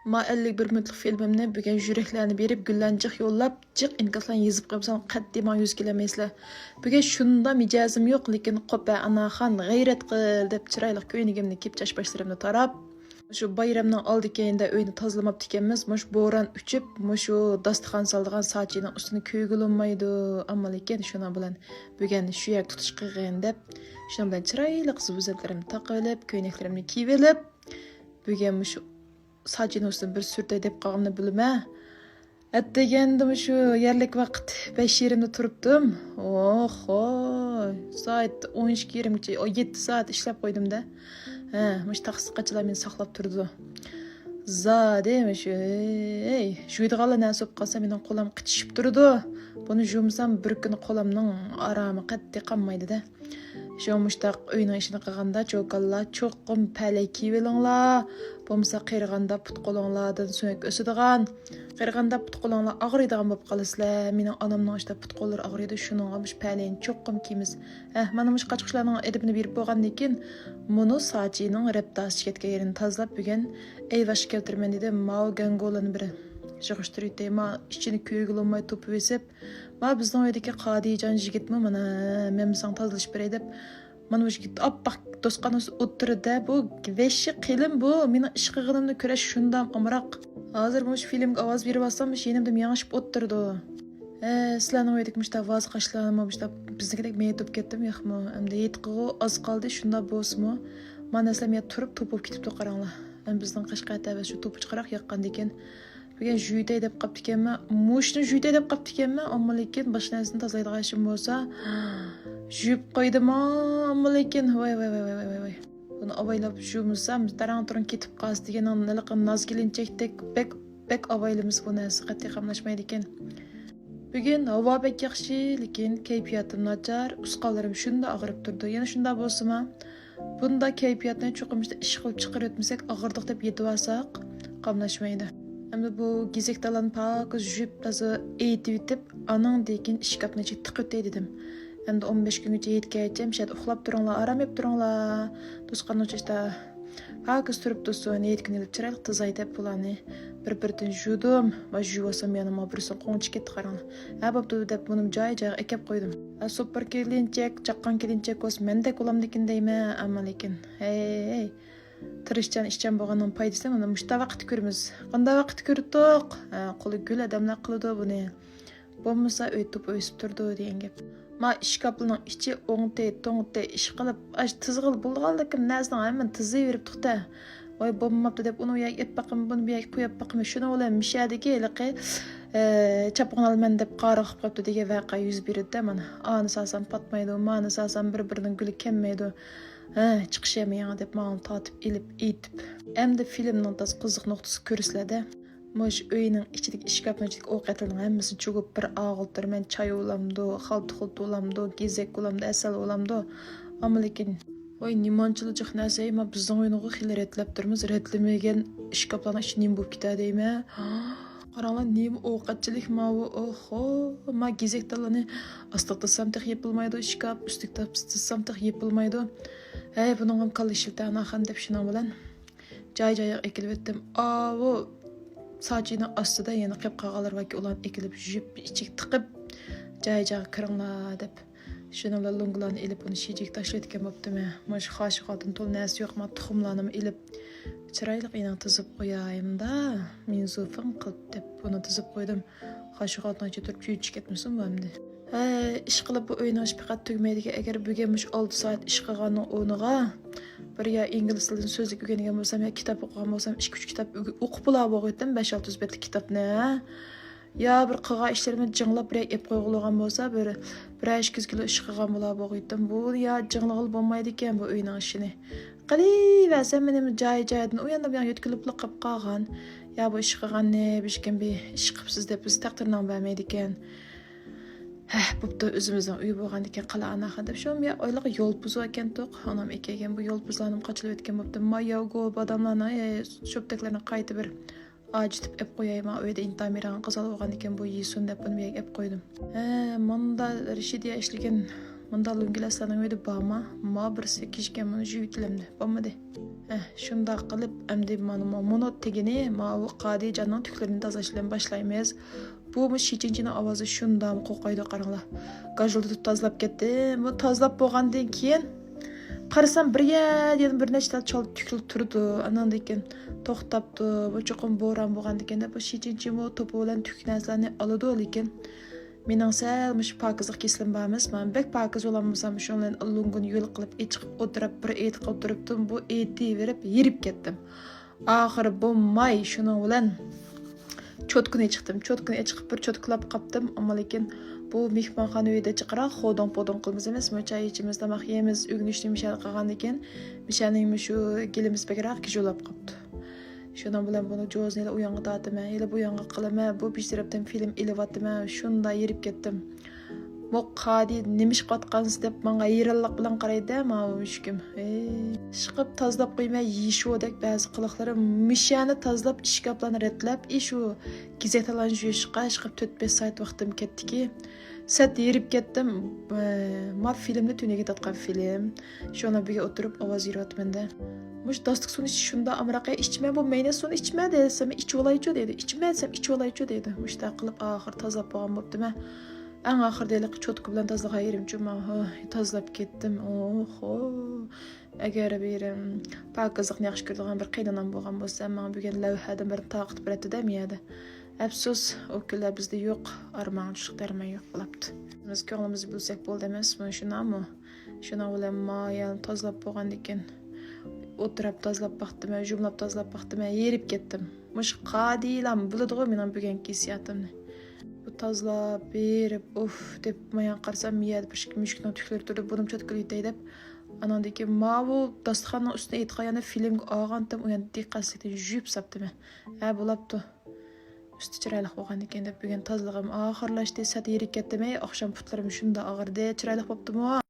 Ma 51 minutlik filmimni bugun yuraklarni berib, gullanjiq yo'llab, jiq inkaslarni yezib qo'yibsan, qat'iy men yuz kelamaysizlar. Bugun shunda mijozim yo'q, lekin qo'pa anaxon g'ayrat qil deb chiroyli ko'ynigimni kiyib chashbashlarimni tarab, shu bayramning oldi keyinda uyni tozalamabdi ekanmiz. Mush bo'ron uchib, mushu dasturxon soldigan sochining ustini ko'ygilolmaydi, ammo lekin shuna bilan bugun shu yer tutish qilgan deb, shuna bilan chiroyli zuvzatlarimni taqib olib, ko'ynaklarimni kiyib olib, bugun mush saçın üstüne bir sürtey dep qalğanını bilmä. Atdegendim şu yerlik vaqt 5 yerimde turupdum. Oho, saat 12:20 o 7 saat işlep koydum da. Muş taksıqaçılar meni saqlap turdu. Demiş, juydiğala näsop qalsa mening qo'lim qitishib turdi. Buni jumsam bir kun qo'limning arami qattiq qanmaydi da. Şu muştaq uyning ishini qilganda cho'kallar cho'qqim palay kiyvelinglar. Bo'lmasa qirg'anda put qo'linglardan so'ng o'sadigan, qirg'anda put qo'linglar og'riydigan bo'lib qolasizlar. Mening onamning ishda put qo'llari og'riydi, shuning mush palayn cho'qqim kiymiz. Mana mush qachqishlarning edibini berib bo'lgandan keyin muni sachining reptasi ketgan yerini tozalab bugun eyvash keltirmen dedi. Mao gangolani biri yig'ishtirdi. Ma ichini ko'ygilmay to'pib esib, ma bizning uydagi Qodijon yigitmi mana men san tozalash beray deb mana bu yigit oppoq to'sqanimiz o'tirdi. Bu veshi qilim bu. Mening ish qilganimni ko'rash shundan amroq. Hozir mush filmga ovoz berib olsam, yenimda yanglishib o'tirdi. Sizlarning uydagi mushta ovoz qashlarmi, mushta biznikidek men yetib ketdim yo'qmi? Endi yetqigu oz qoldi, shunda bo'lsimi? Mana sizlar men turib to'pib ketibdi qaranglar. Bizning Qashqarda va shu to'piq chiqaroq yoqqan ekan. Bugun juyday deb qapti ekanman. Mushni juyday deb qapti ekanman, ammo lekin bosh narsani tozalaydigan ishim bo'lsa, juyib qo'ydim, ammo lekin voy. Buni avaylab shumsam, tarang turun ketib qolsa degan niliqim noz kelinchakdek bek avaylimiz bu narsa qat'iy qamlashmaydi ekan. Bugun havo bek yaxshi, lekin kayfiyatim nachar, usqonlarim shunda og'rib turdi. Yana shunda bo'lsa-ma, bunda kayfiyatni cho'qimishda ish qilib chiqarib o'tmasak, og'irdiq deb yetib olsak, qamlashmaydi. Endi bu gizektalan pak jüp taza eğitip anang dekin işkapni tiqib dedim. Endi 15 kungacha yetkaycham, şayad uxlab turinglar, aram yeb turinglar. To'sqanni o'chishda pak turib tursin, yetkin ilib chiroyli tozaytib bularni bir-birdan judum va juvasam yanıma birisi qo'nchi ketdi qaranglar. Bo'pti deb bunim joy-joyiga ekib qo'ydim. Super kelinchak, chaqqan kelinchak bo'lsa mendek bo'lamdikin deyman, ammo lekin tirishchan ishchan bo'lganning foydasi mana mushta vaqt ko'ramiz. Qanday vaqt ko'rdik? Qo'li gul odamlar qiladi buni. Bo'lmasa o'ytib o'sib turdi degan gap. Ma ishkapning ichi o'ngtay ish qilib, tizg'il bo'lganlikim narsani hamma tizayverib turdi. Voy bo'lmabdi deb uni yo'q ep baqim, buni bu yo'q qo'yib baqim. Shuni bilan mishadagi liqi chapqon olman deb qarg'ib qopti degan voqea yuz berdi mana. Ani sasam patmaydi, mani sasam bir-birining guli kelmaydi. Chiqishamayman deb ma'lum tatib elib etib. Endi filmning tas qiziq nuqtasi ko'rsizlarda. Mush uyning ichidagi ishkapning ichidagi ovqatlarning hammasini cho'gib bir og'iltirman, choy olamdi, xalt olamdi, gezak olamdi, asal olamdi. Ammo lekin voy nimonchilik narsa, ma bizning uyni xil retlab turmiz, retlamagan ishkaplarning ichi nim bo'lib ketadi deyman. Qaranglar, nim ovqatchilik ma bu, oho, ma gezaklarni astaqtasam taq yepilmaydi, ishkap ustiga tasam taq yepilmaydi. Bunun ham kalishildi anaxan deb shuna bilan joy-joyiga ekilib etdim. Bu sochini ostida yana qilib qolganlar va ularni ekilib jip ichik tiqib joy-joyiga kiringlar deb shuna bilan lunglarni ilib uni shijik tashlayotgan bo'ptimi. Mush xoshiqotin to'l narsa yo'q, ma tuxumlarni ilib chiroyli qiynab tizib qo'yayim-da. Men zufim qilib deb buni tizib qo'ydim. Xoshiqotni turib chuyich ketmasin bu endi. Ish qilib bu o'yinni faqat tugmaydigan, agar bugun mush 6 soat ish qilganning o'rniga bir ya ingliz tilini so'zlik o'rgangan bo'lsam, ya kitob o'qigan bo'lsam, 2-3 kitob o'qib bo'lib 5-600 betlik kitobni. Ya bir qilgan ishlarimni jinglab bir ep qo'ygan bo'lsa, bir 2 kilo ish qilgan bo'lib bu ya jinglag'il bo'lmaydi ekan bu o'yinning ishini. Qilaversam menim joy-joyidan u yana bu yoqqa yo'tkilib qilib qolgan. Ya bu ish qilganni beshkan bir ish qilibsiz deb biz taqdirdan bermaydi ekan. Bo'pti, o'zimizning uy bo'lgan ekan qala anaqa deb shom ya oyliq yo'l buzuq ekan to'q. Onam ekan bu yo'l buzlarni qachilib o'tgan bo'pti. Mayogo odamlarni shoptaklarni qaytib bir ajitib ep qo'yayman. Uyda intamiran qizal bo'lgan ekan bu yesun deb buni ep qo'ydim. Manda Rishidiya ishlagan Mında lungilaslarning öyle bağma. Ma birisi kişken bunu jüyütlemdi. Bağma de. Şunda qilib endi mana mono tegini ma qadi canın tüklerini tazalashdan başlaymayız. Bu şichinchini ovozi shundam qo'qaydi qaranglar. Gajilni tutib tozalab ketdim. Bu tozalab bo'lgandan keyin qarasam dedim bir nechta chalib tukilib turdi. Andan keyin to'xtabdi. Bu cho'qim bo'ron bo'lgandan keyin bu shichinchi mo to'pi bilan tuk narsalarni oladi lekin mening salmish pokizlik keslim bormiz. Men bek pokiz bo'lamsam shundan lungun yo'l qilib chiqib o'tirib bir et qilib turibdim. Bu eti verib yirib ketdim. Oxiri bo'lmay shuning bilan cho'tkini chiqdim. Cho'tkini chiqib bir cho'tklab qaptim, ammo lekin bu mehmonxona uyida chiqara xodon-podon qilmiz emas, mo'chay ichimiz tamoq yeymiz, ugnishni mishal qilgandan keyin mishaning shu gilimiz bakroq kijolab qapti. Shundan bilan buni jo'zni u yoqqa tortaman, yana bu yoqqa qilaman, bu pishiribdim film ilyapman, shunda yirib ketdim. Bu qadi nimish qotqansiz deb menga yirillik bilan qaraydi, men mushkim. Chiqib tozalab qo'ymay yeyishodek ba'zi qiliqlari mishani tozalab ishkaplarni retlab, shu gazetalarni yuyishga chiqib 4-5 soat vaqtim ketdiki. Sat yirib ketdim. Men filmni tuniga tatgan film. Shuna birga o'tirib ovoz yiryapman-da. Mush dostlik suni shunda amraqa ichma bu mayna suni ichma desam ichib olaychi dedi. Ichmasam ichib olaychi dedi. Mushta qilib oxir tozalab bo'lgan bo'pti-mi? Eng oxirda cho'tki bilan tozalagan yerimchi men tozalab ketdim. Oho. Agar bir pokizlikni yaxshi ko'radigan bir qaynonam bo'lgan bo'lsa, men bugun lavhadan bir taqit beradi miyada. Afsus, o kunlar bizda yo'q, armon tushib darmon yo'q bo'libdi. Biz ko'nglimiz bo'lsak bo'ldi emasmi, shunami? Shuna bilan men tozalab bo'lgandan keyin o'tirib tozalab baxtim, jumlab tozalab baxtim, yerib ketdim. Mush qadilam biladi-ku mening bugun hissiyotimni. Bu tozalab berib, deb men qarsam miyada bir mushkilni tuklar turib, bunim cho'tkiliydi deb anandan keyin bu dasturxonning ustida aytgan filmga olgandim, u yana diqqatsizlikdan juyib sapdim. Bo'libdi. Üstü chiroyli bo'lgan ekan deb bugun tozaligim oxirlashdi, sat yirib ketdim. Oqshom putlarim shunda og'irdi, chiroyli bo'ptimi?